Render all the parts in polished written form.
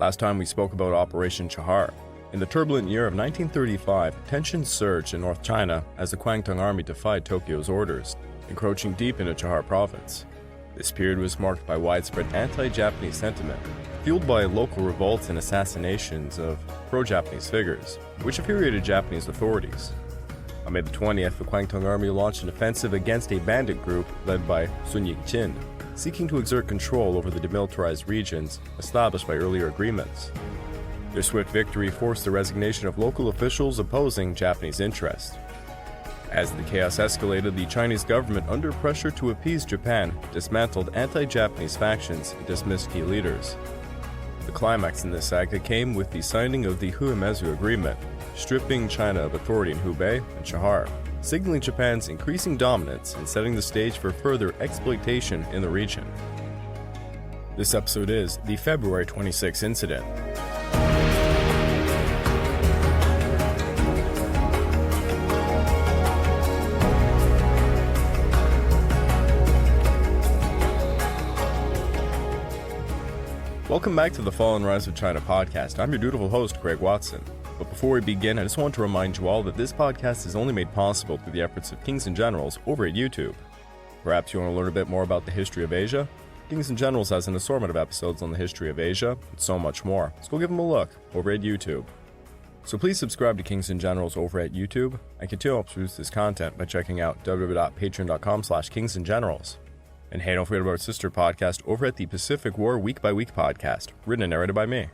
Last time we spoke about Operation Chahar. In the turbulent year of 1935, tensions surged in North China as the Kwangtung Army defied Tokyo's orders, encroaching deep into Chahar province. This period was marked by widespread anti-Japanese sentiment, fueled by local revolts and assassinations of pro-Japanese figures, which infuriated Japanese authorities. On May 20th, the Kwangtung Army launched an offensive against a bandit group led by Sun Yat-sen, seeking to exert control over the demilitarized regions established by earlier agreements. Their swift victory forced the resignation of local officials opposing Japanese interests. As the chaos escalated, the Chinese government, under pressure to appease Japan, dismantled anti-Japanese factions and dismissed key leaders. The climax in this saga came with the signing of the Humezu Agreement, stripping China of authority in Hubei and Chahar, signaling Japan's increasing dominance and setting the stage for further exploitation in the region. This episode is the February 26 incident. Welcome back to the Fall and Rise of China podcast. I'm your dutiful host, Greg Watson. But before we begin, I just want to remind you all that this podcast is only made possible through the efforts of Kings and Generals over at YouTube. Perhaps you want to learn a bit more about the history of Asia? Kings and Generals has an assortment of episodes on the history of Asia and so much more, so go give them a look over at YouTube. So please subscribe to Kings and Generals over at YouTube and continue to help produce this content by checking out www.patreon.com/kingsandgenerals. And hey, don't forget about our sister podcast over at the Pacific War Week by Week podcast, written and narrated by me.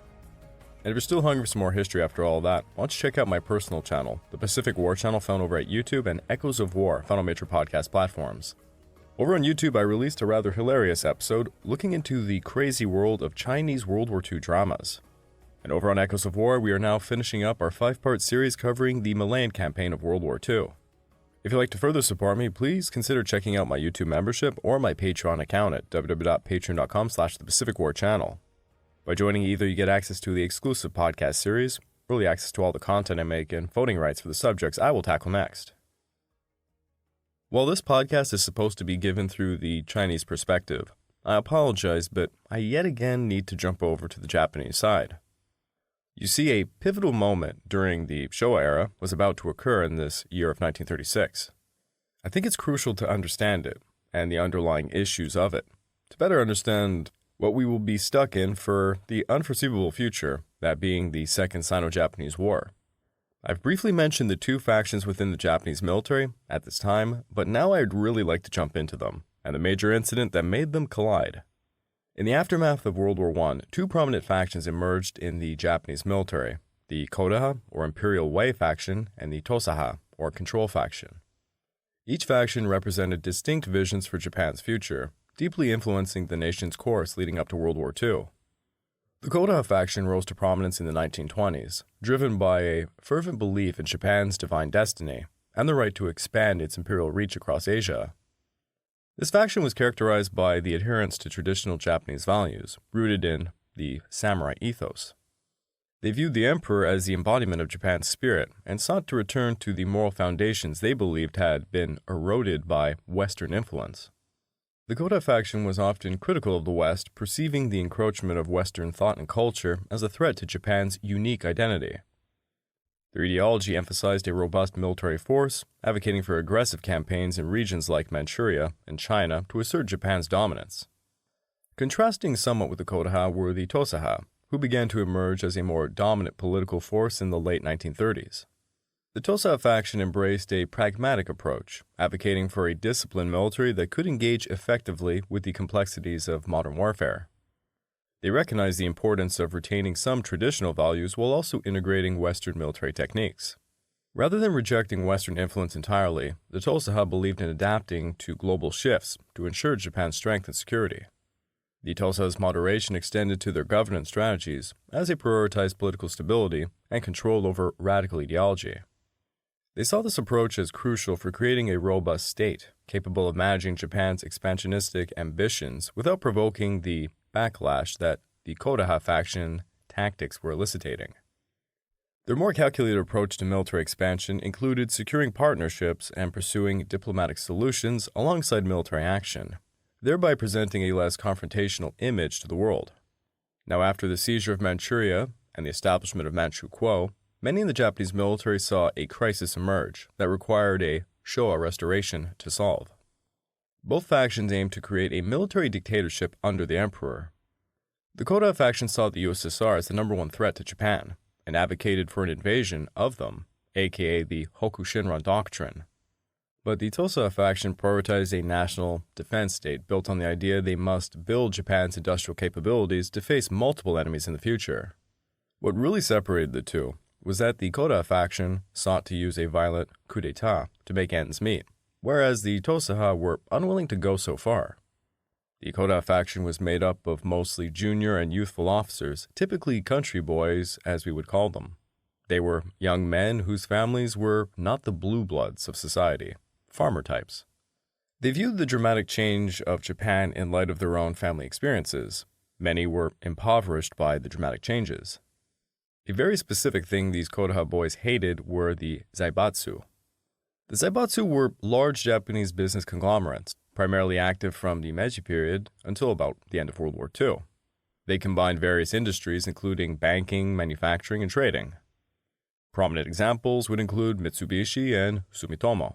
And if you're still hungry for some more history after all that, why don't you check out my personal channel, the Pacific War channel found over at YouTube, and Echoes of War found on major podcast platforms. Over on YouTube, I released a rather hilarious episode looking into the crazy world of Chinese World War II dramas. And over on Echoes of War, we are now finishing up our 5-part series covering the Malayan campaign of World War II. If you'd like to further support me, please consider checking out my YouTube membership or my Patreon account at www.patreon.com/thepacificwarchannel. By joining either, you get access to the exclusive podcast series, early access to all the content I make, and voting rights for the subjects I will tackle next. While this podcast is supposed to be given through the Chinese perspective, I apologize, but I yet again need to jump over to the Japanese side. You see, a pivotal moment during the Showa era was about to occur in this year of 1936. I think it's crucial to understand it, and the underlying issues of it, to better understand what we will be stuck in for the unforeseeable future, that being the Second Sino-Japanese War. I've briefly mentioned the two factions within the Japanese military at this time, but now I'd really like to jump into them, and the major incident that made them collide. In the aftermath of World War I, two prominent factions emerged in the Japanese military, the Kodaha, or Imperial Way faction, and the Tosaha, or Control faction. Each faction represented distinct visions for Japan's future, deeply influencing the nation's course leading up to World War II. The Kodaha faction rose to prominence in the 1920s, driven by a fervent belief in Japan's divine destiny and the right to expand its imperial reach across Asia. This faction was characterized by the adherence to traditional Japanese values, rooted in the samurai ethos. They viewed the emperor as the embodiment of Japan's spirit and sought to return to the moral foundations they believed had been eroded by Western influence. The Kodaha faction was often critical of the West, perceiving the encroachment of Western thought and culture as a threat to Japan's unique identity. Their ideology emphasized a robust military force, advocating for aggressive campaigns in regions like Manchuria and China to assert Japan's dominance. Contrasting somewhat with the Kodaha were the Tosaha, who began to emerge as a more dominant political force in the late 1930s. The Tosaha faction embraced a pragmatic approach, advocating for a disciplined military that could engage effectively with the complexities of modern warfare. They recognized the importance of retaining some traditional values while also integrating Western military techniques. Rather than rejecting Western influence entirely, the Tosaha believed in adapting to global shifts to ensure Japan's strength and security. The Tosaha's moderation extended to their governance strategies, as they prioritized political stability and control over radical ideology. They saw this approach as crucial for creating a robust state, capable of managing Japan's expansionistic ambitions without provoking the backlash that the Kodaha faction tactics were eliciting. Their more calculated approach to military expansion included securing partnerships and pursuing diplomatic solutions alongside military action, thereby presenting a less confrontational image to the world. Now, after the seizure of Manchuria and the establishment of Manchukuo, many in the Japanese military saw a crisis emerge that required a Showa restoration to solve. Both factions aimed to create a military dictatorship under the emperor. The Kodaha faction saw the USSR as the number one threat to Japan and advocated for an invasion of them, aka the Hokushinran Doctrine. But the Tosa faction prioritized a national defense state built on the idea they must build Japan's industrial capabilities to face multiple enemies in the future. What really separated the two was that the Kodaha faction sought to use a violent coup d'etat to make ends meet, whereas the Tosaha were unwilling to go so far. The Kodaha faction was made up of mostly junior and youthful officers, typically country boys, as we would call them. They were young men whose families were not the blue bloods of society, farmer types. They viewed the dramatic change of Japan in light of their own family experiences. Many were impoverished by the dramatic changes. A very specific thing these Kodaha boys hated were the zaibatsu. The zaibatsu were large Japanese business conglomerates, primarily active from the Meiji period until about the end of World War II. They combined various industries including banking, manufacturing, and trading. Prominent examples would include Mitsubishi and Sumitomo.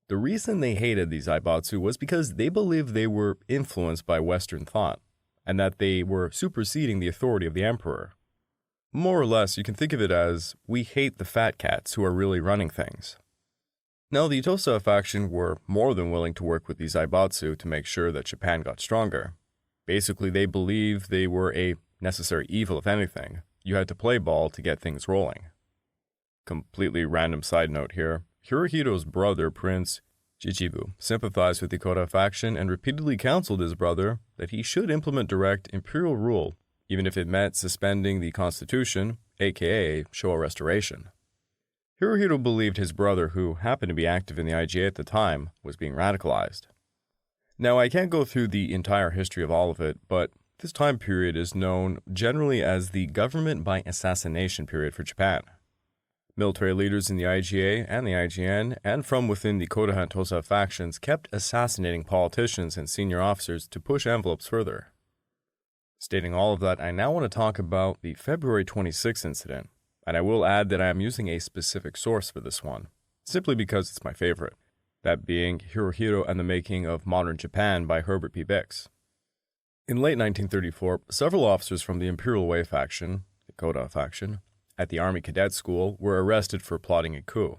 The reason they hated these zaibatsu was because they believed they were influenced by Western thought, and that they were superseding the authority of the emperor. More or less, you can think of it as, we hate the fat cats who are really running things. Now, the Tosa faction were more than willing to work with the zaibatsu to make sure that Japan got stronger. Basically, they believed they were a necessary evil if anything. You had to play ball to get things rolling. Completely random side note here. Hirohito's brother, Prince Chichibu, sympathized with the Kodaha faction and repeatedly counseled his brother that he should implement direct imperial rule, even if it meant suspending the constitution, aka Showa restoration. Hirohito believed his brother, who happened to be active in the IGA at the time, was being radicalized. Now, I can't go through the entire history of all of it, but this time period is known generally as the government by assassination period for Japan. Military leaders in the IGA and the IGN, and from within the Kodaha and Tosa factions, kept assassinating politicians and senior officers to push envelopes further. Stating all of that, I now want to talk about the February 26th incident, and I will add that I am using a specific source for this one, simply because it's my favorite, that being Hirohito and the Making of Modern Japan by Herbert P. Bix. In late 1934, several officers from the Imperial Way faction, the Kodaha faction, at the Army Cadet School were arrested for plotting a coup.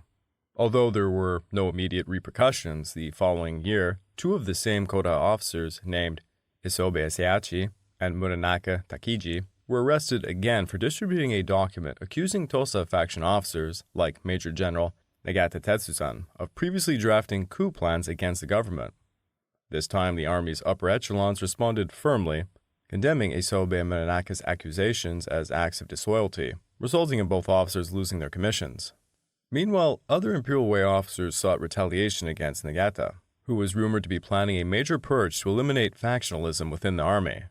Although there were no immediate repercussions, the following year, two of the same Kodaha officers named Isobe Asayachi and Muranaka Takiji were arrested again for distributing a document accusing Tosa faction officers, like Major General Nagata Tetsusan, of previously drafting coup plans against the government. This time, the Army's upper echelons responded firmly, condemning Isobe and Muranaka's accusations as acts of disloyalty, resulting in both officers losing their commissions. Meanwhile, other Imperial Way officers sought retaliation against Nagata, who was rumored to be planning a major purge to eliminate factionalism within the army.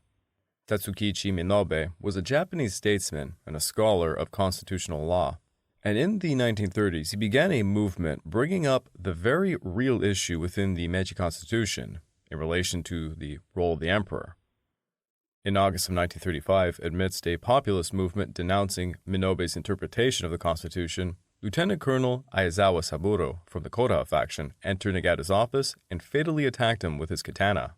Tatsukichi Minobe was a Japanese statesman and a scholar of constitutional law, and in the 1930s he began a movement bringing up the very real issue within the Meiji Constitution in relation to the role of the emperor. In August of 1935, amidst a populist movement denouncing Minobe's interpretation of the Constitution, Lieutenant Colonel Aizawa Saburo from the Kodaha faction entered Nagata's office and fatally attacked him with his katana.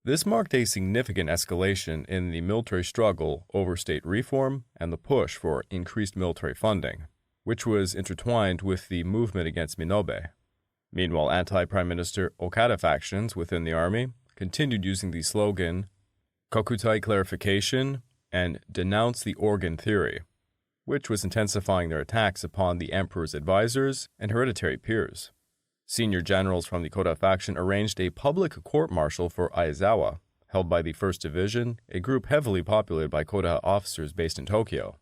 This marked a significant escalation in the military struggle over state reform and the push for increased military funding, which was intertwined with the movement against Minobe. Meanwhile, anti-Prime Minister Okada factions within the army continued using the slogan Kokutai clarification and denounce the organ theory, which was intensifying their attacks upon the emperor's advisors and hereditary peers. Senior generals from the Kodaha faction arranged a public court-martial for Aizawa, held by the 1st Division, a group heavily populated by Kodaha officers based in Tokyo.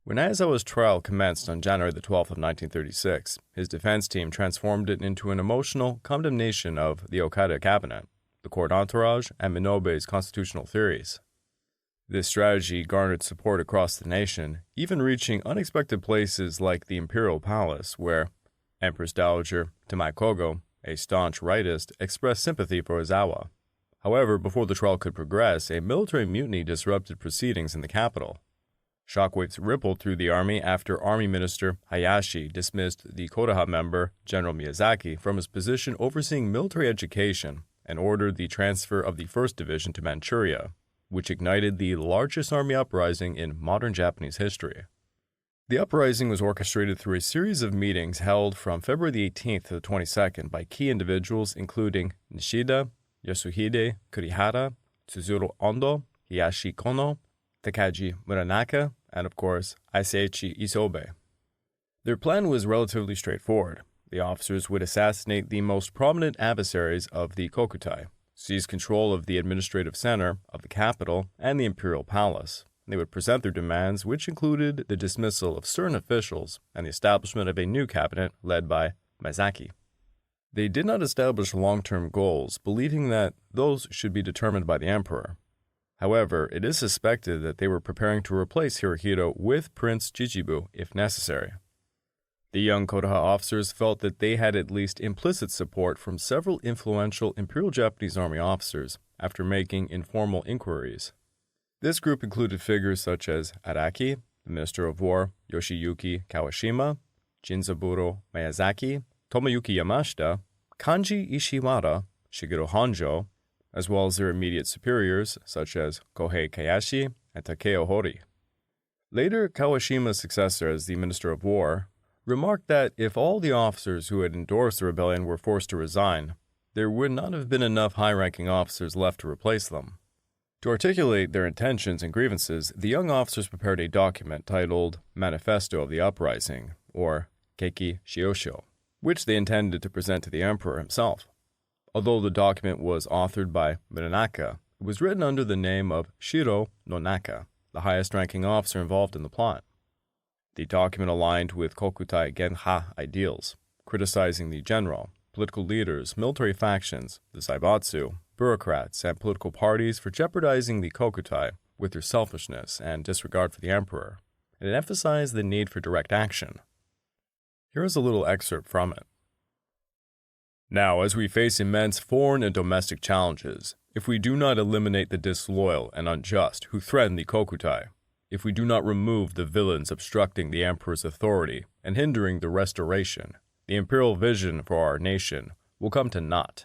When Aizawa's trial commenced on January the 12th of 1936, his defense team transformed it into an emotional condemnation of the Okada cabinet, the court entourage, and Minobe's constitutional theories. This strategy garnered support across the nation, even reaching unexpected places like the Imperial Palace, where Empress Dowager Tamaikogo, a staunch rightist, expressed sympathy for Aizawa. However, before the trial could progress, a military mutiny disrupted proceedings in the capital. Shockwaves rippled through the army after Army Minister Hayashi dismissed the Kodaha member, General Miyazaki, from his position overseeing military education and ordered the transfer of the 1st Division to Manchuria, which ignited the largest army uprising in modern Japanese history. The uprising was orchestrated through a series of meetings held from February the 18th to the 22nd by key individuals including Nishida, Yasuhide Kurihara, Tsuzuru Ondo, Hiyashi Kono, Takagi Muranaka, and of course, Isaichi Isobe. Their plan was relatively straightforward. The officers would assassinate the most prominent adversaries of the Kokutai, seize control of the administrative center of the capital and the Imperial Palace. They would present their demands, which included the dismissal of certain officials and the establishment of a new cabinet led by Maezaki. They did not establish long-term goals, believing that those should be determined by the emperor. However, it is suspected that they were preparing to replace Hirohito with Prince Chichibu if necessary. The young Kodaha officers felt that they had at least implicit support from several influential Imperial Japanese Army officers after making informal inquiries. This group included figures such as Araki, the Minister of War Yoshiyuki Kawashima, Jinzaburo Miyazaki, Tomoyuki Yamashita, Kanji Ishiwara, Shigeru Honjo, as well as their immediate superiors such as Kohei Kayashi and Takeo Hori. Later, Kawashima's successor as the Minister of War remarked that if all the officers who had endorsed the rebellion were forced to resign, there would not have been enough high-ranking officers left to replace them. To articulate their intentions and grievances, the young officers prepared a document titled Manifesto of the Uprising, or Keiki Shiosho, which they intended to present to the emperor himself. Although the document was authored by Muranaka, it was written under the name of Shiro Nonaka, the highest-ranking officer involved in the plot. The document aligned with Kokutai Genha ideals, criticizing the general, political leaders, military factions, the Zaibatsu, bureaucrats, and political parties for jeopardizing the Kokutai with their selfishness and disregard for the emperor, and it emphasized the need for direct action. Here is a little excerpt from it. Now, as we face immense foreign and domestic challenges, if we do not eliminate the disloyal and unjust who threaten the Kokutai, if we do not remove the villains obstructing the emperor's authority and hindering the restoration, the imperial vision for our nation will come to naught.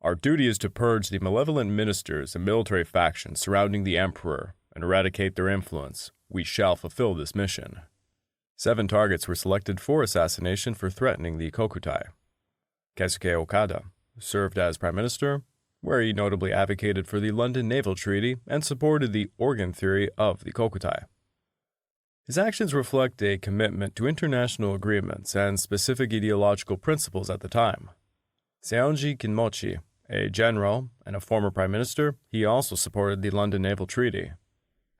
Our duty is to purge the malevolent ministers and military factions surrounding the emperor and eradicate their influence. We shall fulfill this mission. 7 targets were selected for assassination for threatening the Kokutai. Keisuke Okada served as Prime Minister, where he notably advocated for the London Naval Treaty and supported the organ theory of the Kokutai. His actions reflect a commitment to international agreements and specific ideological principles at the time. Seonji Kinmochi, a general and a former Prime Minister, he also supported the London Naval Treaty.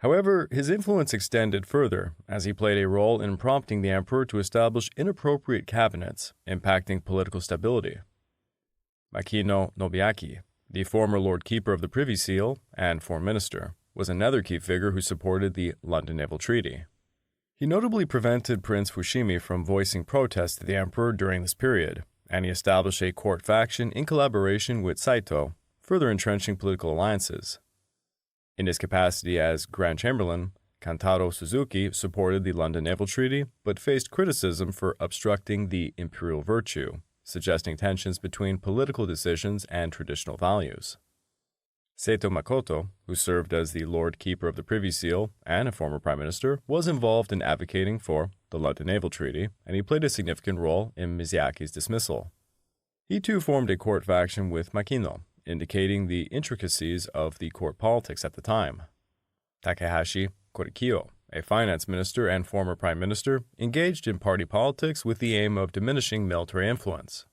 However, his influence extended further, as he played a role in prompting the emperor to establish inappropriate cabinets, impacting political stability. Makino Nobuaki, the former Lord Keeper of the Privy Seal and Foreign Minister, was another key figure who supported the London Naval Treaty. He notably prevented Prince Fushimi from voicing protests to the emperor during this period, and he established a court faction in collaboration with Saito, further entrenching political alliances. In his capacity as Grand Chamberlain, Kantaro Suzuki supported the London Naval Treaty, but faced criticism for obstructing the imperial virtue, suggesting tensions between political decisions and traditional values. Seito Makoto, who served as the Lord Keeper of the Privy Seal and a former Prime Minister, was involved in advocating for the London Naval Treaty, and he played a significant role in Miyazaki's dismissal. He too formed a court faction with Makino, indicating the intricacies of the court politics at the time. Takahashi Korikiyo, a finance minister and former prime minister, engaged in party politics with the aim of diminishing military influence.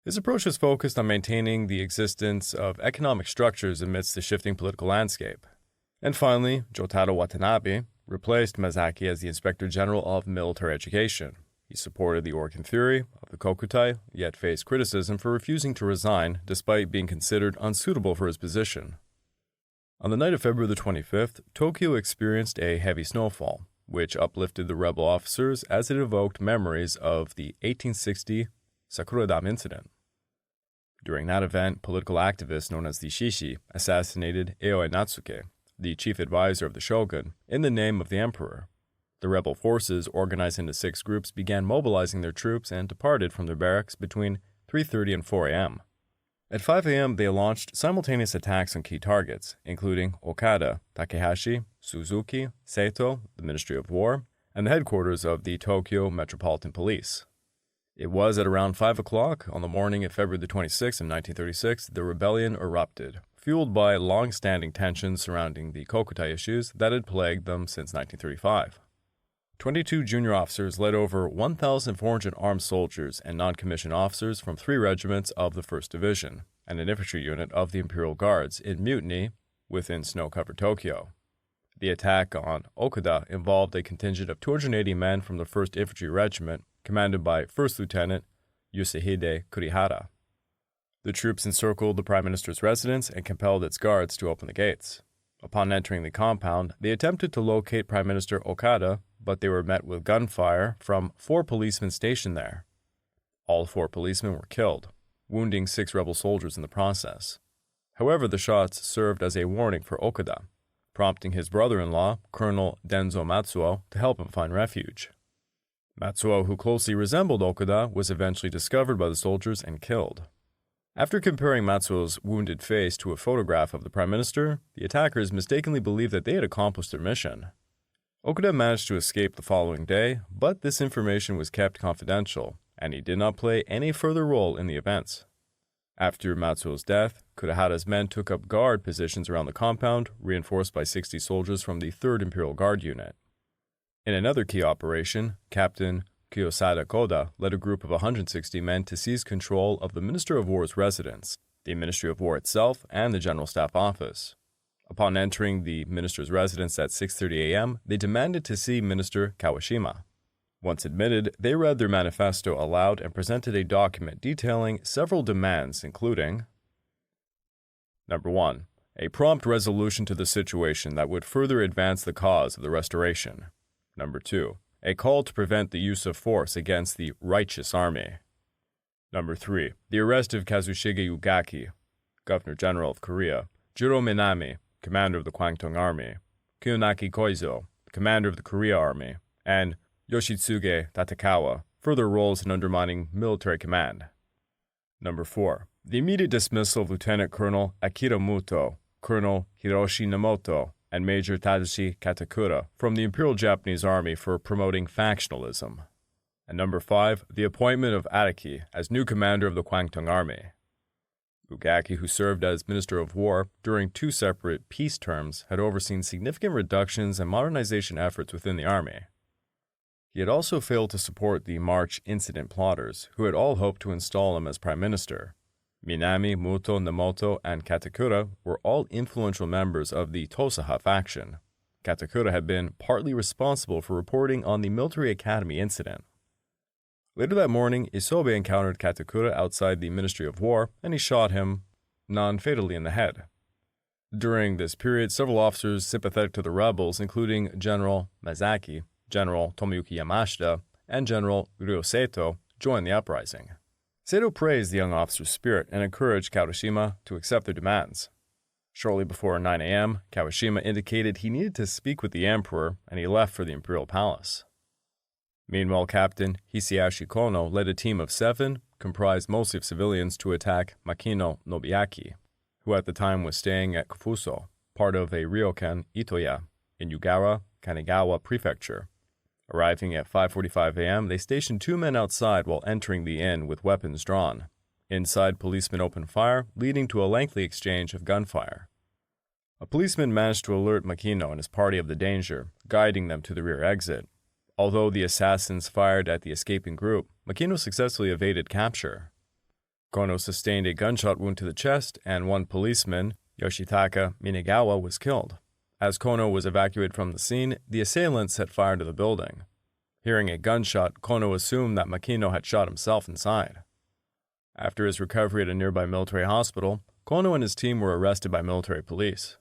His approach was focused on maintaining the existence of economic structures amidst the shifting political landscape. And finally, Jotaro Watanabe replaced Maezaki as the Inspector General of Military Education. He supported the organ theory of the Kokutai, yet faced criticism for refusing to resign despite being considered unsuitable for his position. On the night of February the 25th, Tokyo experienced a heavy snowfall, which uplifted the rebel officers as it evoked memories of the 1860 Sakura Dam incident. During that event, political activists known as the Shishi assassinated Eoe Natsuke, the chief advisor of the shogun, in the name of the emperor. The rebel forces, organized into 6 groups, began mobilizing their troops and departed from their barracks between 3:30 and 4 a.m. At 5 a.m., they launched simultaneous attacks on key targets, including Okada, Takehashi, Suzuki, Seito, the Ministry of War, and the headquarters of the Tokyo Metropolitan Police. It was at around 5 o'clock on the morning of February the 26th of 1936 the rebellion erupted, fueled by long-standing tensions surrounding the Kokutai issues that had plagued them since 1935. 22 junior officers led over 1,400 armed soldiers and non-commissioned officers from 3 regiments of the 1st Division and an infantry unit of the Imperial Guards in mutiny within snow-covered Tokyo. The attack on Okada involved a contingent of 280 men from the 1st Infantry Regiment, commanded by 1st Lieutenant Yasuhide Kurihara. The troops encircled the Prime Minister's residence and compelled its guards to open the gates. Upon entering the compound, they attempted to locate Prime Minister Okada, but they were met with gunfire from 4 policemen stationed there. All 4 policemen were killed, wounding 6 rebel soldiers in the process. However, the shots served as a warning for Okada, prompting his brother-in-law, Colonel Denzo Matsuo, to help him find refuge. Matsuo, who closely resembled Okada, was eventually discovered by the soldiers and killed. After comparing Matsuo's wounded face to a photograph of the Prime Minister, the attackers mistakenly believed that they had accomplished their mission. Okada managed to escape the following day, but this information was kept confidential, and he did not play any further role in the events. After Matsuo's death, Kurihara's men took up guard positions around the compound, reinforced by 60 soldiers from the 3rd Imperial Guard Unit. In another key operation, Captain Kiyosada Koda led a group of 160 men to seize control of the Minister of War's residence, the Ministry of War itself, and the General Staff Office. Upon entering the minister's residence at 6:30 a.m., they demanded to see Minister Kawashima. Once admitted, they read their manifesto aloud and presented a document detailing several demands, including: Number 1. A prompt resolution to the situation that would further advance the cause of the restoration. Number 2. A call to prevent the use of force against the righteous army. Number 3. The arrest of Kazushige Ugaki, Governor General of Korea, Jiro Minami, commander of the Kwangtung Army, Kiyonaki Koizo, commander of the Korea Army, and Yoshitsuge Tatekawa, further roles in undermining military command. Number 4. The immediate dismissal of Lieutenant Colonel Akira Muto, Colonel Hiroshi Nemoto, and Major Tadashi Katakura from the Imperial Japanese Army for promoting factionalism. And number 5. The appointment of Araki as new commander of the Kwangtung Army. Ugaki, who served as Minister of War during 2 separate peace terms, had overseen significant reductions and modernization efforts within the army. He had also failed to support the March incident plotters, who had all hoped to install him as Prime Minister. Minami, Muto, Nemoto, and Katakura were all influential members of the Tosaha faction. Katakura had been partly responsible for reporting on the military academy incident. Later that morning, Isobe encountered Katakura outside the Ministry of War, and he shot him non-fatally in the head. During this period, several officers sympathetic to the rebels, including General Mazaki, General Tomoyuki Yamashita, and General Ryo Seito, joined the uprising. Seito praised the young officer's spirit and encouraged Kawashima to accept their demands. Shortly before 9 a.m., Kawashima indicated he needed to speak with the emperor, and he left for the imperial palace. Meanwhile, Captain Hisaishi Kono led a team of 7, comprised mostly of civilians, to attack Makino Nobuaki, who at the time was staying at Kufuso, part of a ryokan Itoya, in Yugara, Kanegawa Prefecture. Arriving at 5:45 a.m., they stationed 2 men outside while entering the inn with weapons drawn. Inside, policemen opened fire, leading to a lengthy exchange of gunfire. A policeman managed to alert Makino and his party of the danger, guiding them to the rear exit. Although the assassins fired at the escaping group, Makino successfully evaded capture. Kono sustained a gunshot wound to the chest, and 1 policeman, Yoshitaka Minegawa, was killed. As Kono was evacuated from the scene, the assailants set fire to the building. Hearing a gunshot, Kono assumed that Makino had shot himself inside. After his recovery at a nearby military hospital, Kono and his team were arrested by military police.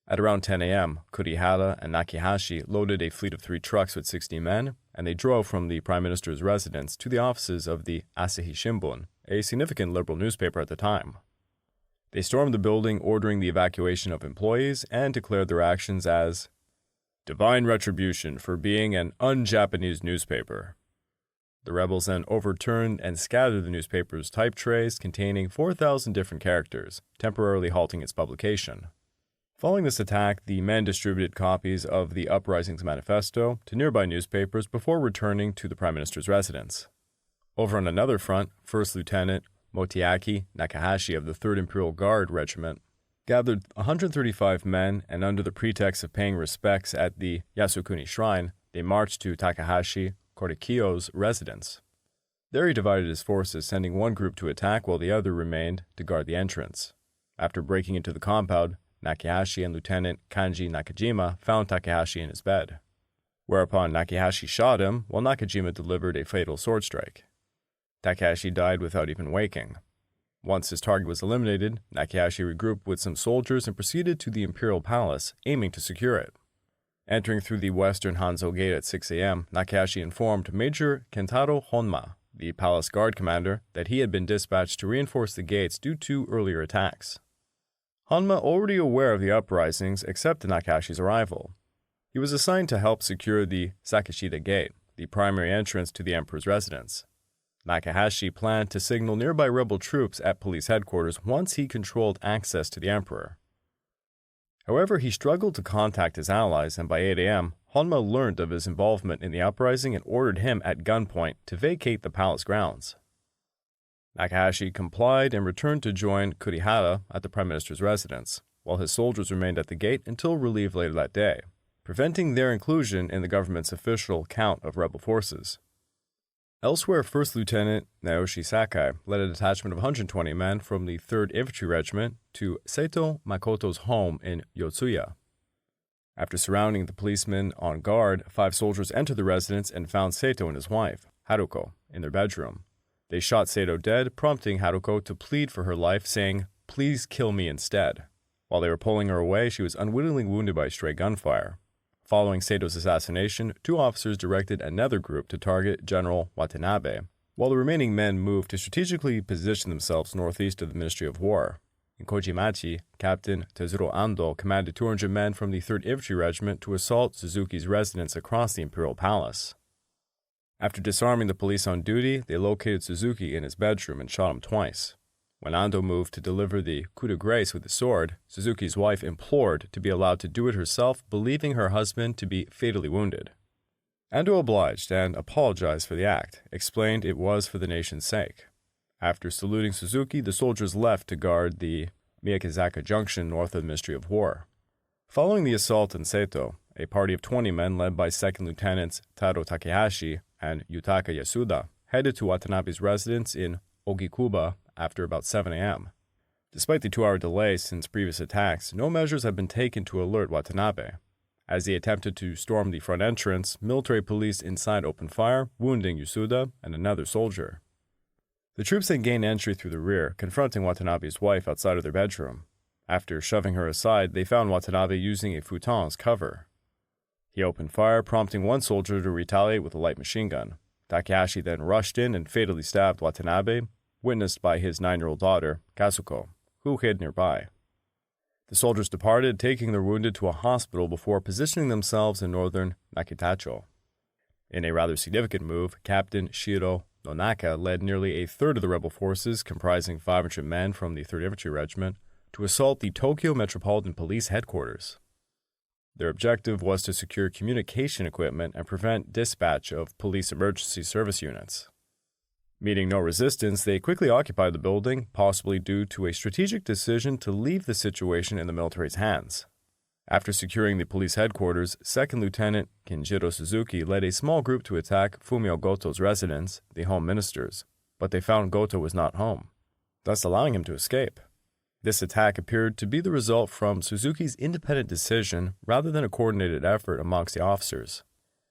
At around 10 a.m., Kurihara and Nakihashi loaded a fleet of 3 trucks with 60 men, and they drove from the Prime Minister's residence to the offices of the Asahi Shimbun, a significant liberal newspaper at the time. They stormed the building, ordering the evacuation of employees, and declared their actions as divine retribution for being an un-Japanese newspaper. The rebels then overturned and scattered the newspaper's type trays containing 4,000 different characters, temporarily halting its publication. Following this attack, the men distributed copies of the Uprising's manifesto to nearby newspapers before returning to the Prime Minister's residence. Over on another front, First Lieutenant Motoaki Nakahashi of the 3rd Imperial Guard Regiment gathered 135 men, and under the pretext of paying respects at the Yasukuni Shrine, they marched to Takahashi Kodakiyo's residence. There he divided his forces, sending one group to attack while the other remained to guard the entrance. After breaking into the compound, Nakahashi and Lieutenant Kanji Nakajima found Takahashi in his bed, whereupon Nakahashi shot him while Nakajima delivered a fatal sword strike. Takahashi died without even waking. Once his target was eliminated, Nakahashi regrouped with some soldiers and proceeded to the Imperial Palace, aiming to secure it. Entering through the western Hanzo Gate at 6 a.m., Nakahashi informed Major Kentaro Honma, the palace guard commander, that he had been dispatched to reinforce the gates due to earlier attacks. Honma, already aware of the uprisings, accepted Nakahashi's arrival. He was assigned to help secure the Sakashida Gate, the primary entrance to the emperor's residence. Nakahashi planned to signal nearby rebel troops at police headquarters once he controlled access to the emperor. However, he struggled to contact his allies, and by 8 a.m., Honma learned of his involvement in the uprising and ordered him at gunpoint to vacate the palace grounds. Nakahashi complied and returned to join Kurihara at the Prime Minister's residence, while his soldiers remained at the gate until relieved later that day, preventing their inclusion in the government's official count of rebel forces. Elsewhere, First Lieutenant Naoshi Sakai led a detachment of 120 men from the 3rd Infantry Regiment to Seito Makoto's home in Yotsuya. After surrounding the policemen on guard, 5 soldiers entered the residence and found Seito and his wife, Haruko, in their bedroom. They shot Seito dead, prompting Haruko to plead for her life, saying, "Please kill me instead." While they were pulling her away, she was unwittingly wounded by stray gunfire. Following Seito's assassination, 2 officers directed another group to target General Watanabe, while the remaining men moved to strategically position themselves northeast of the Ministry of War. In Kojimachi, Captain Tezuro Ando commanded 200 men from the 3rd Infantry Regiment to assault Suzuki's residence across the Imperial Palace. After disarming the police on duty, they located Suzuki in his bedroom and shot him twice. When Ando moved to deliver the coup de grace with the sword, Suzuki's wife implored to be allowed to do it herself, believing her husband to be fatally wounded. Ando obliged and apologized for the act, explained it was for the nation's sake. After saluting Suzuki, the soldiers left to guard the Miyakizaka Junction north of the Ministry of War. Following the assault on Seito, a party of 20 men led by 2nd Lieutenants Taro Takehashi and Yutaka Yasuda headed to Watanabe's residence in Ogikuba after about 7 a.m. Despite the 2-hour delay since previous attacks, no measures have been taken to alert Watanabe. As they attempted to storm the front entrance, military police inside opened fire, wounding Yasuda and another soldier. The troops then gained entry through the rear, confronting Watanabe's wife outside of their bedroom. After shoving her aside, they found Watanabe using a futon as cover. He opened fire, prompting one soldier to retaliate with a light machine gun. Takahashi then rushed in and fatally stabbed Watanabe, witnessed by his 9-year-old daughter, Kazuko, who hid nearby. The soldiers departed, taking their wounded to a hospital before positioning themselves in northern Nakitacho. In a rather significant move, Captain Shiro Nonaka led nearly a third of the rebel forces, comprising 500 men from the 3rd Infantry Regiment, to assault the Tokyo Metropolitan Police headquarters. Their objective was to secure communication equipment and prevent dispatch of police emergency service units. Meeting no resistance, they quickly occupied the building, possibly due to a strategic decision to leave the situation in the military's hands. After securing the police headquarters, 2nd Lieutenant Kenjiro Suzuki led a small group to attack Fumio Goto's residence, the Home Minister's, but they found Goto was not home, thus allowing him to escape. This attack appeared to be the result from Suzuki's independent decision rather than a coordinated effort amongst the officers.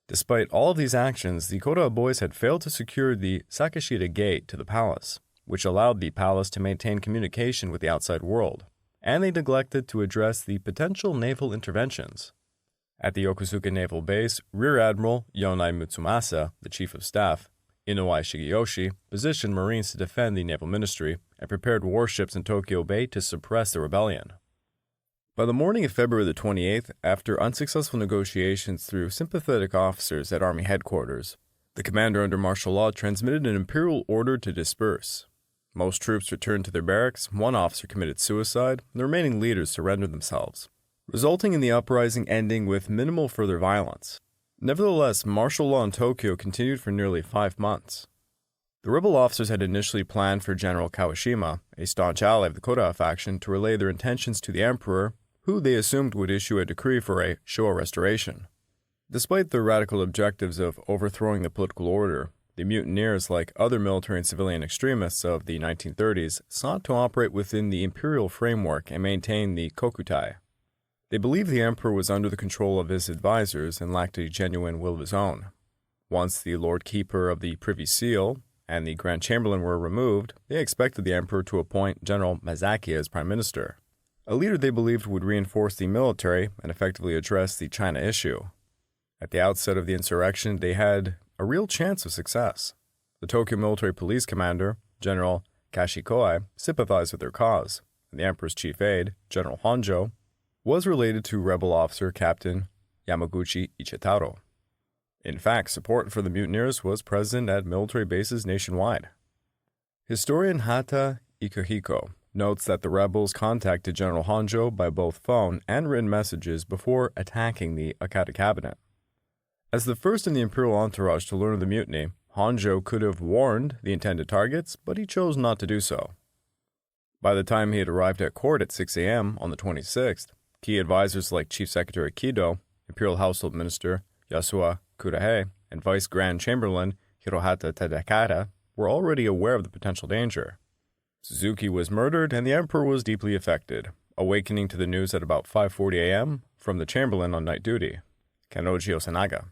Despite all of these actions, the Kodaha boys had failed to secure the Sakashida Gate to the palace, which allowed the palace to maintain communication with the outside world, and they neglected to address the potential naval interventions. At the Yokosuka Naval Base, Rear Admiral Yonai Mutsumasa, the Chief of Staff, Inouye Shigeyoshi positioned Marines to defend the naval ministry and prepared warships in Tokyo Bay to suppress the rebellion. By the morning of February the 28th, after unsuccessful negotiations through sympathetic officers at Army headquarters, the commander under martial law transmitted an imperial order to disperse. Most troops returned to their barracks, one officer committed suicide, and the remaining leaders surrendered themselves, resulting in the uprising ending with minimal further violence. Nevertheless, martial law in Tokyo continued for nearly 5 months. The rebel officers had initially planned for General Kawashima, a staunch ally of the Kodaha faction, to relay their intentions to the emperor, who they assumed would issue a decree for a Showa restoration. Despite the radical objectives of overthrowing the political order, the mutineers, like other military and civilian extremists of the 1930s, sought to operate within the imperial framework and maintain the Kokutai. They believed the emperor was under the control of his advisors and lacked a genuine will of his own. Once the Lord Keeper of the Privy Seal and the Grand Chamberlain were removed, they expected the emperor to appoint General Mazaki as prime minister, a leader they believed would reinforce the military and effectively address the China issue. At the outset of the insurrection, they had a real chance of success. The Tokyo Military Police Commander, General Kashikoi, sympathized with their cause, and the emperor's chief aide, General Honjo, was related to rebel officer Captain Yamaguchi Ichitaro. In fact, support for the mutineers was present at military bases nationwide. Historian Hata Ikuhiko notes that the rebels contacted General Honjo by both phone and written messages before attacking the Okada cabinet. As the first in the imperial entourage to learn of the mutiny, Honjo could have warned the intended targets, but he chose not to do so. By the time he had arrived at court at 6 a.m. on the 26th, key advisors like Chief Secretary Kido, Imperial Household Minister Yasuo Kudahe, and Vice Grand Chamberlain Hirohito Tadakata were already aware of the potential danger. Suzuki was murdered and the emperor was deeply affected, awakening to the news at about 5:40 a.m. from the chamberlain on night duty, Kanoji Osanaga.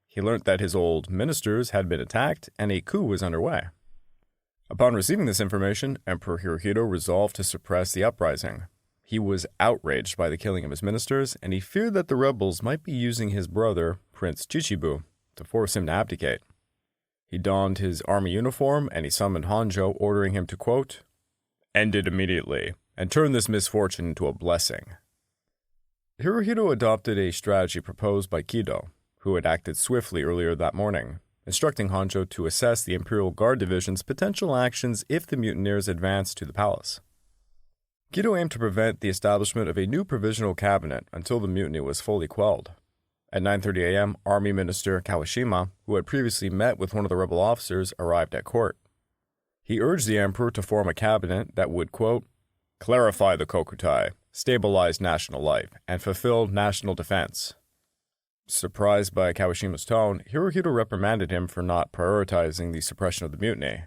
He learnt that his old ministers had been attacked and a coup was underway. Upon receiving this information, Emperor Hirohito resolved to suppress the uprising. He was outraged by the killing of his ministers, and he feared that the rebels might be using his brother, Prince Chichibu, to force him to abdicate. He donned his army uniform and he summoned Honjo, ordering him to, quote, "End it immediately, and turn this misfortune into a blessing." Hirohito adopted a strategy proposed by Kido, who had acted swiftly earlier that morning, instructing Honjo to assess the Imperial Guard Division's potential actions if the mutineers advanced to the palace. Kido aimed to prevent the establishment of a new provisional cabinet until the mutiny was fully quelled. At 9:30 a.m., Army Minister Kawashima, who had previously met with one of the rebel officers, arrived at court. He urged the emperor to form a cabinet that would, quote, "clarify the Kokutai, stabilize national life, and fulfill national defense." Surprised by Kawashima's tone, Hirohito reprimanded him for not prioritizing the suppression of the mutiny.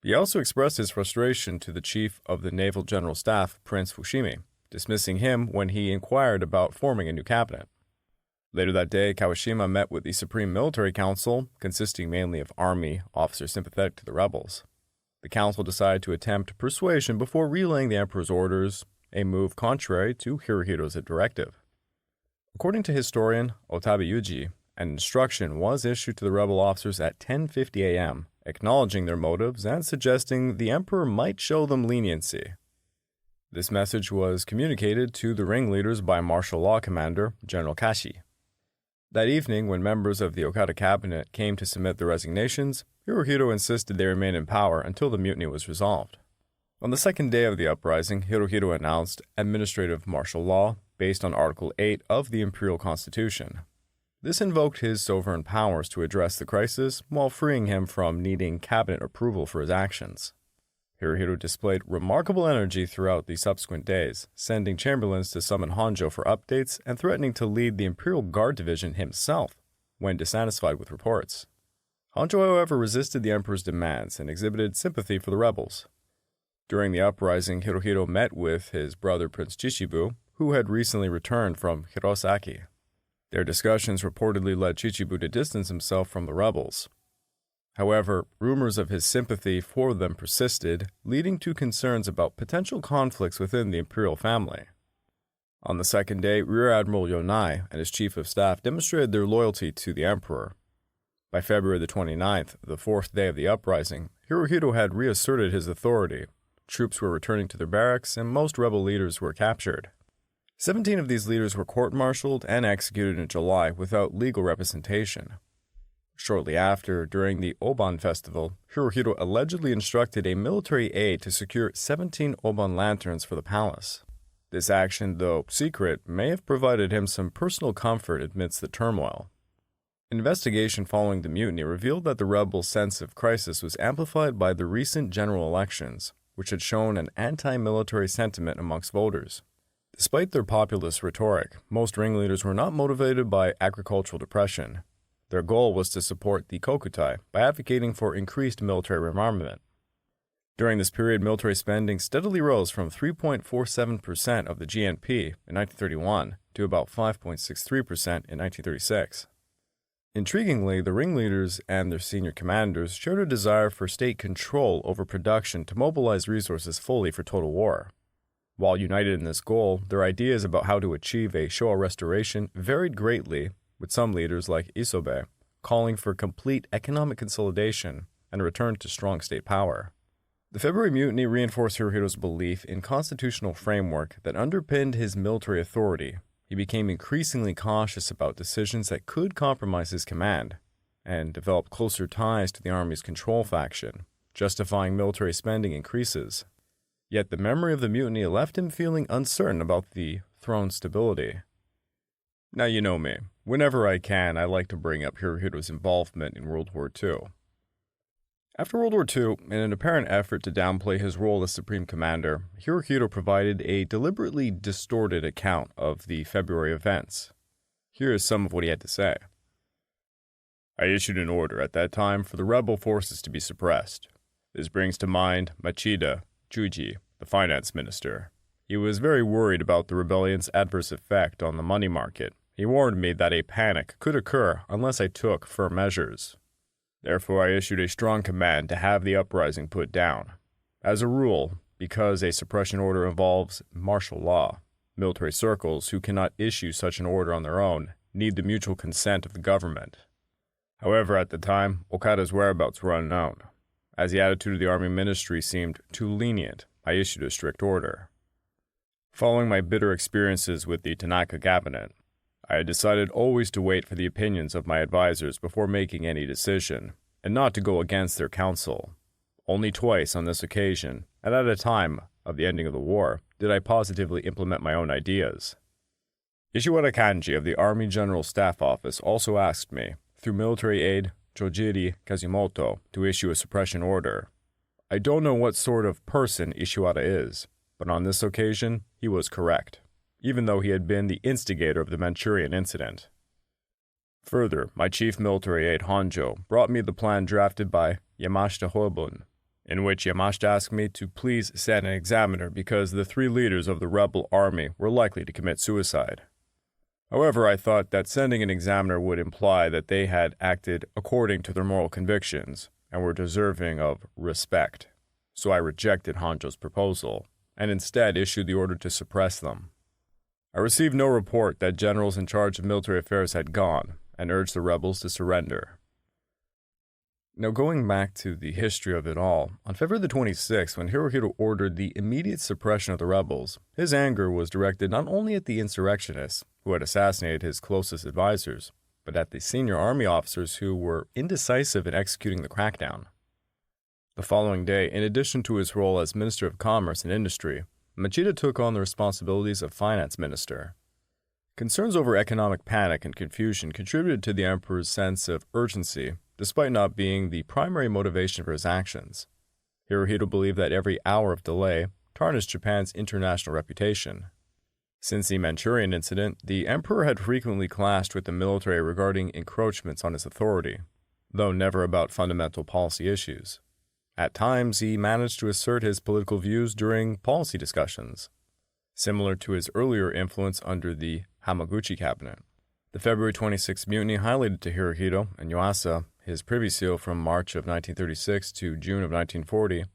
He also expressed his frustration to the chief of the Naval General Staff, Prince Fushimi, dismissing him when he inquired about forming a new cabinet. Later that day, Kawashima met with the Supreme Military Council, consisting mainly of army officers sympathetic to the rebels. The council decided to attempt persuasion before relaying the emperor's orders, a move contrary to Hirohito's directive. According to historian Otabe Yuji, an instruction was issued to the rebel officers at 10:50 a.m., acknowledging their motives and suggesting the emperor might show them leniency. This message was communicated to the ringleaders by martial law commander General Kashi. That evening, when members of the Okada cabinet came to submit their resignations, Hirohito insisted they remain in power until the mutiny was resolved. On the second day of the uprising, Hirohito announced administrative martial law based on Article 8 of the Imperial Constitution. This invoked his sovereign powers to address the crisis while freeing him from needing cabinet approval for his actions. Hirohito displayed remarkable energy throughout the subsequent days, sending chamberlains to summon Honjo for updates and threatening to lead the Imperial Guard Division himself when dissatisfied with reports. Honjo, however, resisted the emperor's demands and exhibited sympathy for the rebels. During the uprising, Hirohito met with his brother Prince Chichibu, who had recently returned from Hirosaki. Their discussions reportedly led Chichibu to distance himself from the rebels. However, rumors of his sympathy for them persisted, leading to concerns about potential conflicts within the imperial family. On the second day, Rear Admiral Yonai and his chief of staff demonstrated their loyalty to the emperor. By February the 29th, the fourth day of the uprising, Hirohito had reasserted his authority. Troops were returning to their barracks, and most rebel leaders were captured. 17 of these leaders were court-martialed and executed in July without legal representation. Shortly after, during the Obon festival, Hirohito allegedly instructed a military aide to secure 17 Obon lanterns for the palace. This action, though secret, may have provided him some personal comfort amidst the turmoil. An investigation following the mutiny revealed that the rebels' sense of crisis was amplified by the recent general elections, which had shown an anti-military sentiment amongst voters. Despite their populist rhetoric, most ringleaders were not motivated by agricultural depression. Their goal was to support the Kokutai by advocating for increased military rearmament. During this period, military spending steadily rose from 3.47% of the GNP in 1931 to about 5.63% in 1936. Intriguingly, the ringleaders and their senior commanders shared a desire for state control over production to mobilize resources fully for total war. While united in this goal, their ideas about how to achieve a Showa restoration varied greatly, with some leaders like Isobe calling for complete economic consolidation and a return to strong state power. The February mutiny reinforced Hirohito's belief in constitutional framework that underpinned his military authority. He became increasingly cautious about decisions that could compromise his command, and developed closer ties to the army's control faction, justifying military spending increases. Yet the memory of the mutiny left him feeling uncertain about the throne's stability. Now you know me. Whenever I can, I like to bring up Hirohito's involvement in World War II. After World War II, in an apparent effort to downplay his role as Supreme Commander, Hirohito provided a deliberately distorted account of the February events. Here is some of what he had to say. I issued an order at that time for the rebel forces to be suppressed. This brings to mind Machida Chuji, the finance minister. He was very worried about the rebellion's adverse effect on the money market. He warned me that a panic could occur unless I took firm measures. Therefore, I issued a strong command to have the uprising put down. As a rule, because a suppression order involves martial law, military circles who cannot issue such an order on their own need the mutual consent of the government. However, at the time, Okada's whereabouts were unknown. As the attitude of the army ministry seemed too lenient, I issued a strict order. Following my bitter experiences with the Tanaka cabinet, I had decided always to wait for the opinions of my advisors before making any decision, and not to go against their counsel. Only twice on this occasion, and at a time of the ending of the war, did I positively implement my own ideas. Ishiwara Kanji of the Army General Staff Office also asked me, through military aide Chojiri Kazimoto, to issue a suppression order. I don't know what sort of person Ishiwara is, but on this occasion, he was correct, even though he had been the instigator of the Manchurian incident. Further, my chief military aide Honjo brought me the plan drafted by Yamashita Hoibun, in which Yamashita asked me to please send an examiner because the 3 leaders of the rebel army were likely to commit suicide. However, I thought that sending an examiner would imply that they had acted according to their moral convictions and were deserving of respect, so I rejected Honjo's proposal and instead issued the order to suppress them. I received no report that generals in charge of military affairs had gone, and urged the rebels to surrender. Now going back to the history of it all, on February the 26th, when Hirohito ordered the immediate suppression of the rebels, his anger was directed not only at the insurrectionists, who had assassinated his closest advisors, but at the senior army officers who were indecisive in executing the crackdown. The following day, in addition to his role as Minister of Commerce and Industry, Machida took on the responsibilities of finance minister. Concerns over economic panic and confusion contributed to the emperor's sense of urgency, despite not being the primary motivation for his actions. Hirohito believed that every hour of delay tarnished Japan's international reputation. Since the Manchurian incident, the emperor had frequently clashed with the military regarding encroachments on his authority, though never about fundamental policy issues. At times, he managed to assert his political views during policy discussions, similar to his earlier influence under the Hamaguchi cabinet. The February 26 mutiny highlighted to Hirohito and Yuasa, his privy seal from March of 1936 to June of 1940,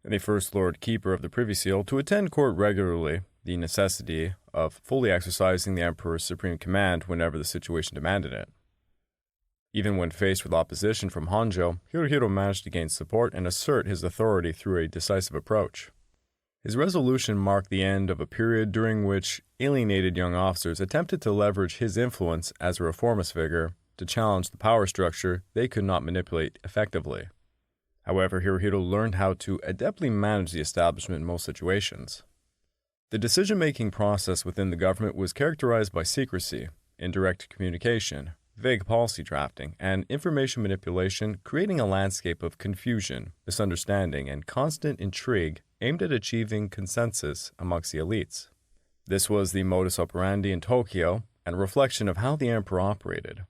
and the First Lord Keeper of the Privy Seal, to attend court regularly, the necessity of fully exercising the emperor's supreme command whenever the situation demanded it. Even when faced with opposition from Honjo, Hirohito managed to gain support and assert his authority through a decisive approach. His resolution marked the end of a period during which alienated young officers attempted to leverage his influence as a reformist figure to challenge the power structure they could not manipulate effectively. However, Hirohito learned how to adeptly manage the establishment in most situations. The decision-making process within the government was characterized by secrecy, indirect communication, vague policy drafting, and information manipulation, creating a landscape of confusion, misunderstanding, and constant intrigue aimed at achieving consensus amongst the elites. This was the modus operandi in Tokyo and a reflection of how the emperor operated.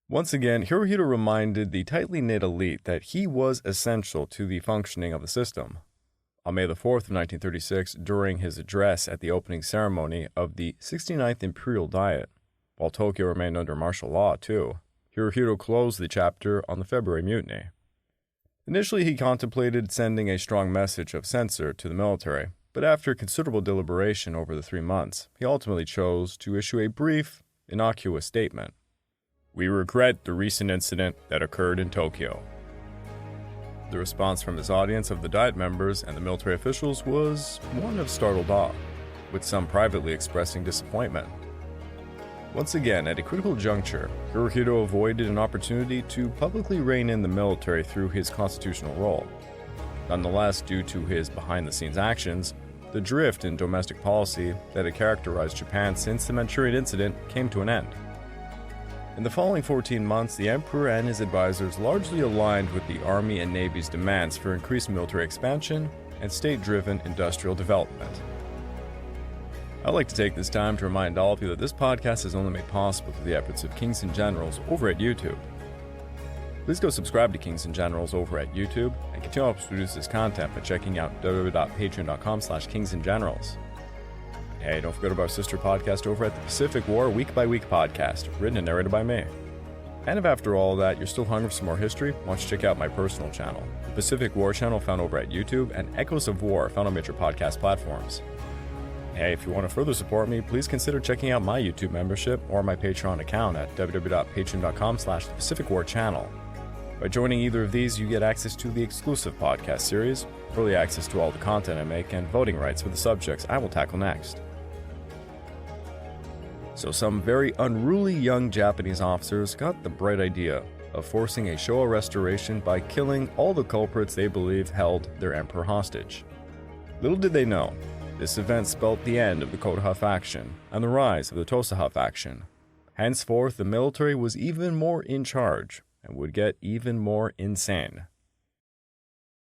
Once again, Hirohito reminded the tightly knit elite that he was essential to the functioning of the system. On May 4th of 1936, during his address at the opening ceremony of the 69th Imperial Diet, while Tokyo remained under martial law too, Hirohito closed the chapter on the February Mutiny. Initially, he contemplated sending a strong message of censure to the military, but after considerable deliberation over the 3 months, he ultimately chose to issue a brief, innocuous statement. "We regret the recent incident that occurred in Tokyo." The response from his audience of the Diet members and the military officials was one of startled awe, with some privately expressing disappointment. Once again, at a critical juncture, Hirohito avoided an opportunity to publicly rein in the military through his constitutional role. Nonetheless, due to his behind-the-scenes actions, the drift in domestic policy that had characterized Japan since the Manchurian incident came to an end. In the following 14 months, the emperor and his advisors largely aligned with the Army and Navy's demands for increased military expansion and state-driven industrial development. I'd like to take this time to remind all of you that this podcast is only made possible through the efforts of Kings and Generals over at YouTube. Please go subscribe to Kings and Generals over at YouTube and continue to help us produce this content by checking out www.patreon.com/kingsandgenerals. Hey, don't forget about our sister podcast over at the Pacific War Week by Week podcast, written and narrated by me. And if after all that you're still hungry for some more history, why don't you check out my personal channel, the Pacific War channel found over at YouTube, and Echoes of War found on major podcast platforms. Hey, if you want to further support me, please consider checking out my YouTube membership or my Patreon account at www.patreon.com/pacificwarchannel. By joining either of these, you get access to the exclusive podcast series, early access to all the content I make, and voting rights for the subjects I will tackle next. So some very unruly young Japanese officers got the bright idea of forcing a Showa restoration by killing all the culprits they believed held their emperor hostage. Little did they know, this event spelt the end of the Kodaha faction and the rise of the Tosaha faction. Henceforth, the military was even more in charge and would get even more insane.